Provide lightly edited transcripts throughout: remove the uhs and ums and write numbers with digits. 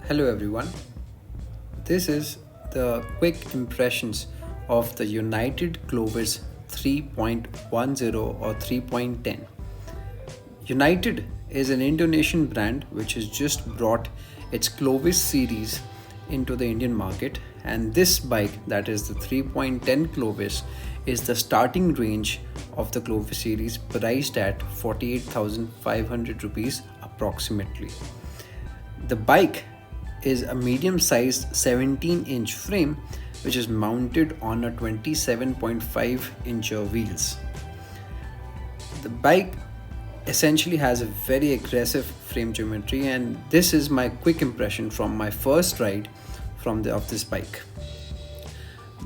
Hello everyone. This is the quick impressions of the United Clovis 3.10 or 3.10. United is an Indonesian brand which has just brought its Clovis series into the Indian market, and this bike, that is the 3.10 Clovis, is the starting range of the Clovis series, priced at 48,500 rupees approximately. The bike is a medium sized 17-inch frame which is mounted on a 27.5-inch wheels. The bike essentially has a very aggressive frame geometry, and this is my quick impression from my first ride of this bike.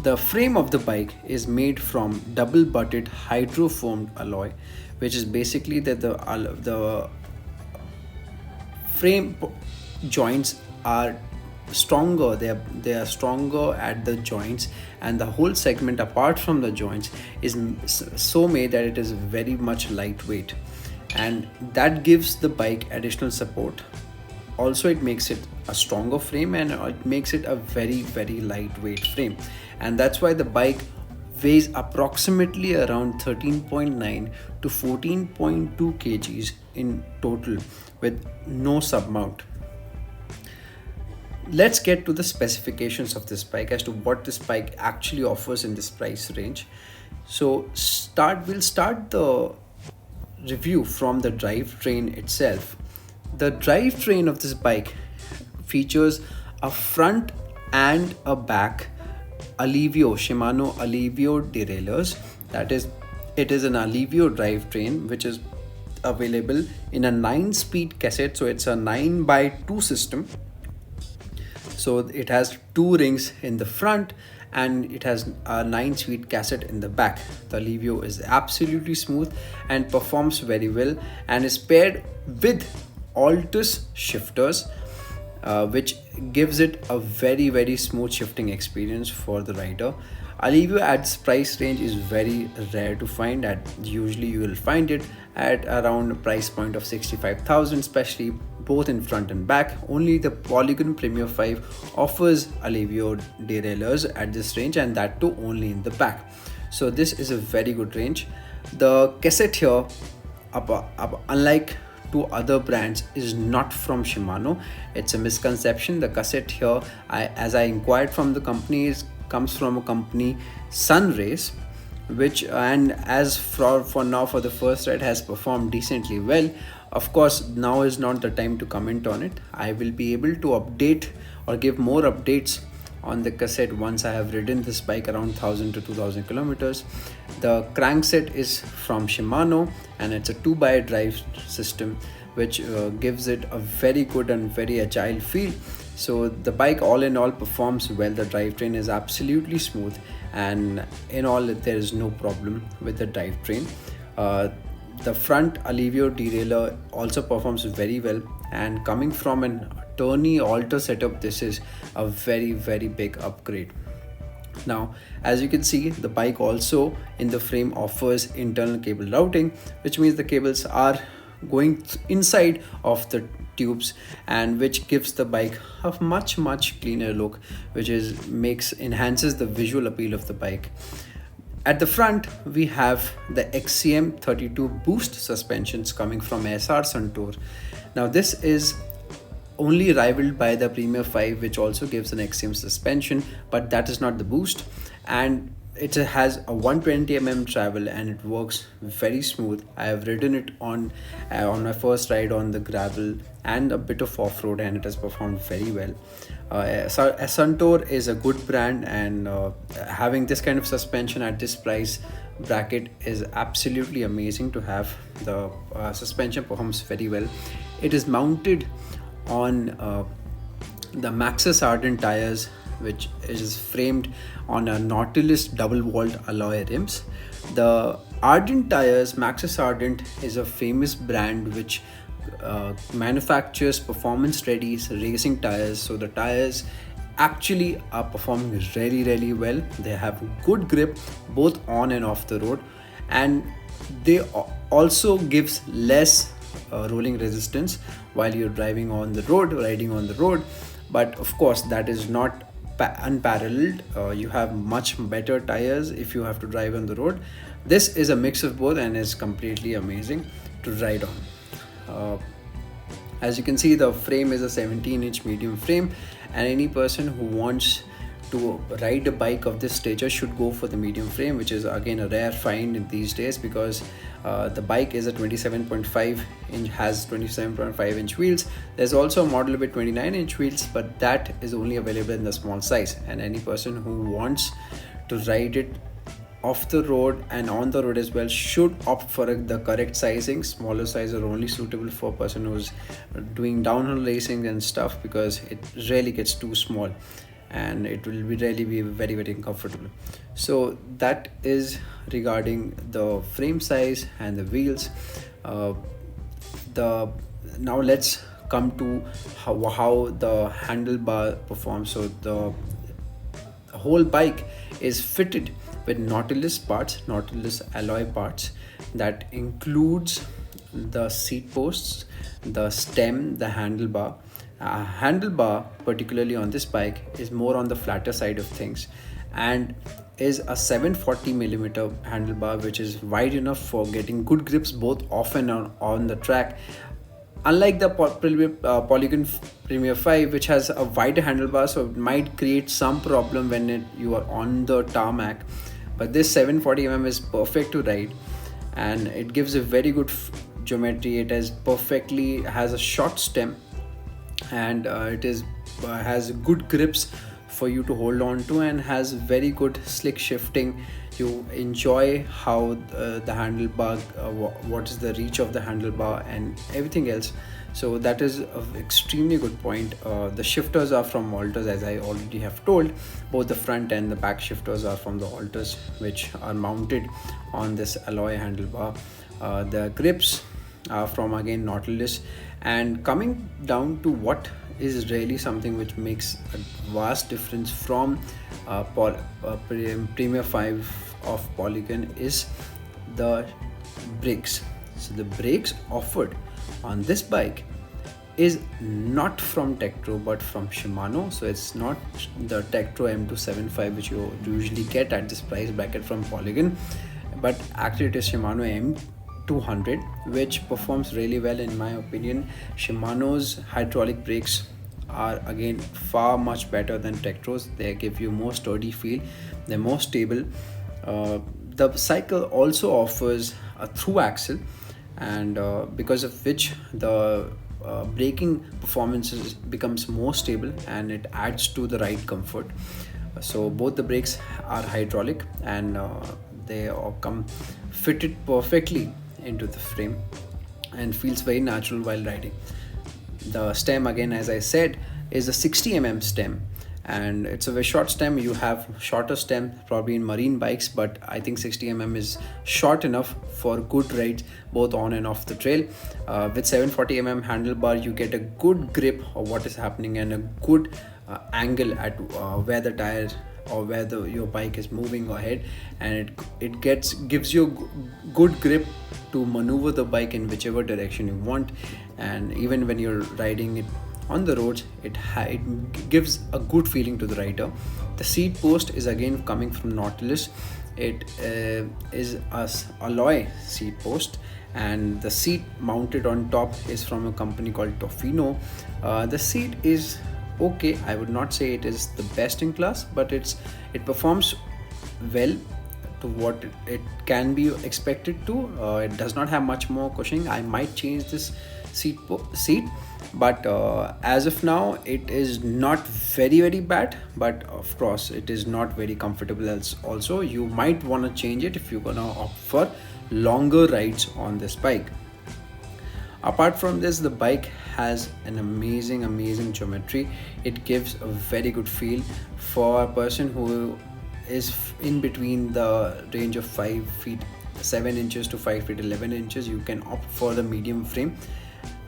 The frame of the bike is made from double butted hydroformed alloy, which is basically that the frame joints are stronger. They are stronger at the joints, and the whole segment apart from the joints is so made that it is very much lightweight, and that gives the bike additional support. Also, it makes it a stronger frame, and it makes it a very lightweight frame, and that's why the bike weighs approximately around 13.9 to 14.2 kgs in total with no submount. Let's get to the specifications of this bike as to what this bike actually offers in this price range. We'll start the review from the drivetrain itself. The drivetrain of this bike features a front and a back Shimano Alivio derailleurs. That is, it is an Alivio drivetrain which is available in a 9-speed cassette. So it's a 9x2 system. So it has two rings in the front and it has a 9-speed cassette in the back. The Alivio is absolutely smooth and performs very well, and is paired with Altus shifters, which gives it a very smooth shifting experience for the rider. Alivio at this price range is very rare to find. Usually you will find it at around a price point of 65,000, especially both in front and back. Only the Polygon Premier 5 offers Alivio derailleurs at this range, and that too only in the back. So this is a very good range. The cassette here, unlike to other brands, is not from Shimano. It's a misconception. The cassette here, as I inquired from the company, comes from a company, Sunrace, which, and as for now, for the first ride, has performed decently well. Of course, now is not the time to comment on it. I will be able to update or give more updates on the cassette once I have ridden this bike around 1000 to 2000 kilometers. The crankset is from Shimano, and it's a 2x drive system, which gives it a very good and very agile feel. So the bike all in all performs well. The drivetrain is absolutely smooth, and in all there is no problem with the drivetrain. The front Alivio derailleur also performs very well, and coming from an attorney alter setup, this is a very big upgrade. Now, as you can see, the bike also in the frame offers internal cable routing, which means the cables are going inside of the tubes, and which gives the bike a much cleaner look, which enhances the visual appeal of the bike. At the front, we have the XCM 32 boost suspensions coming from SR Suntour. Now this is only rivaled by the Premier 5, which also gives an XCM suspension, but that is not the boost, and it has a 120 travel, and it works very smooth. I have ridden it on my first ride on the gravel and a bit of off-road, and it has performed very well. Suntour is a good brand, and having this kind of suspension at this price bracket is absolutely amazing to have. The suspension performs very well. It is mounted on the Maxxis Ardent tires, which is framed on a Nautilus double-walled alloy rims. The Ardent tires, Maxxis Ardent is a famous brand which manufactures performance-ready racing tires. So the tires actually are performing really well. They have good grip both on and off the road, and they also gives less rolling resistance while you're riding on the road. but of course that is not unparalleled. You have much better tires if you have to drive on the road. This is a mix of both and is completely amazing to ride on. uh, as you can see, the frame is a 17-inch medium frame, and any person who wants to ride a bike of this stature should go for the medium frame, which is again a rare find in these days, because the bike is a 27.5 inch, has 27.5 inch wheels. There's also a model with 29 inch wheels, but that is only available in the small size, and any person who wants to ride it off the road and on the road as well should opt for the correct sizing. Smaller size are only suitable for a person who's doing downhill racing and stuff, because it really gets too small and it will be really be very very uncomfortable. So that is regarding the frame size and the wheels. The Now let's come to how the handlebar performs. So the whole bike is fitted with Nautilus alloy parts. That includes the seat posts, the stem, the handlebar. Handlebar, particularly on this bike, is more on the flatter side of things, and is a 740 millimeter handlebar, which is wide enough for getting good grips both off and on the track. Unlike the Polygon Premier 5, which has a wider handlebar, so it might create some problem when you are on the tarmac, but this 740 is perfect to ride, and it gives a very good geometry. It has a short stem, and it is has good grips for you to hold on to, and has very good slick shifting. You enjoy how the handlebar, what is the reach of the handlebar and everything else. So that is an extremely good point. The shifters are from Walters, as I already have told. Both the front and the back shifters are from the Walters, which are mounted on this alloy handlebar. The grips are from again Nautilus. And coming down to what is really something which makes a vast difference from Premier 5 of Polygon is the brakes. So the brakes offered on this bike is not from Tektro but from Shimano. So it's not the Tektro M275 which you usually get at this price bracket from Polygon, but actually it is Shimano M200, which performs really well in my opinion. Shimano's hydraulic brakes are again far much better than Tektro's. They give you more sturdy feel, they're more stable. The cycle also offers a through axle, and because of which the braking performances becomes more stable and it adds to the ride comfort. So both the brakes are hydraulic, and they all come fitted perfectly into the frame and feels very natural while riding. The stem, again as I said, is a 60 stem, and it's a very short stem. You have shorter stem probably in marine bikes, but I think 60 is short enough for good rides both on and off the trail. With 740 handlebar, you get a good grip of what is happening and a good angle at where the tire or where your bike is moving ahead, and it gives you a good grip to maneuver the bike in whichever direction you want. And even when you're riding it on the roads, it gives a good feeling to the rider. The seat post is again coming from Nautilus. It is a alloy seat post, and the seat mounted on top is from a company called Tofino. The seat is okay. I would not say it is the best in class, but it performs well to what it can be expected to. It does not have much more cushioning. I might change this seat, but as of now it is not very very bad, but of course it is not very comfortable else. Also, you might want to change it if you're gonna opt for longer rides on this bike. Apart from this, the bike has an amazing geometry. It gives a very good feel for a person who is in between the range of 5 feet 7 inches to 5 feet 11 inches. You can opt for the medium frame.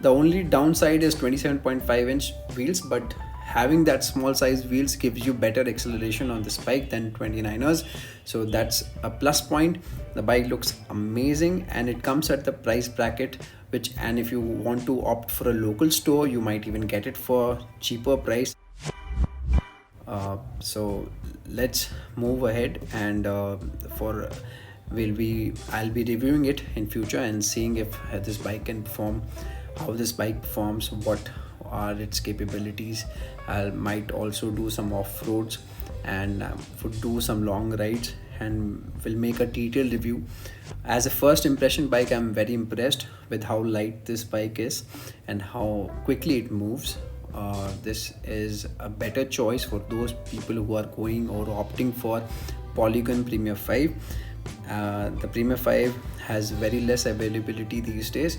The only downside is 27.5 inch wheels, but having that small size wheels gives you better acceleration on this bike than 29ers, so that's a plus point. The bike looks amazing, and it comes at the price bracket and if you want to opt for a local store, you might even get it for cheaper price. So let's move ahead, and for I'll be reviewing it in future and seeing if this bike can perform, how this bike performs, what are its capabilities. I might also do some off-roads and would do some long rides, and will make a detailed review. As a first impression bike, I'm very impressed with how light this bike is and how quickly it moves. This is a better choice for those people who are going or opting for Polygon Premier 5. The Premier 5 has very less availability these days,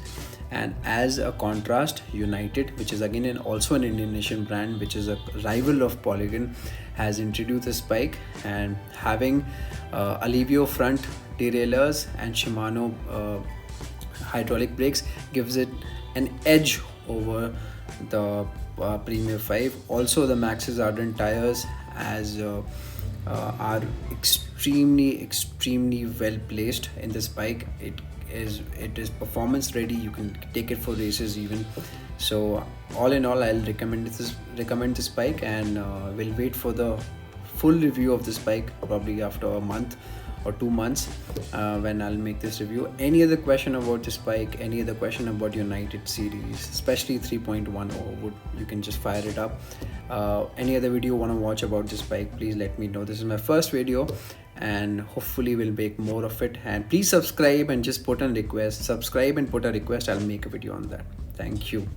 and as a contrast, United, which is again also an Indonesian brand, which is a rival of Polygon, has introduced this bike, and having Alivio front derailleurs and Shimano hydraulic brakes gives it an edge over the Premier 5. Also, the Maxxis Ardent tires as are extremely well placed in this bike. It is performance ready. You can take it for races even. So all in all, I'll recommend this bike, and we'll wait for the full review of this bike probably after a month or 2 months, when I'll make this review. Any other question about this bike, any other question about United series, especially 3.10, you can just fire it up. Any other video you want to watch about this bike, please let me know. This is my first video, and hopefully we'll make more of it. And please subscribe and just put a request. Subscribe and put a request. I'll make a video on that. Thank you.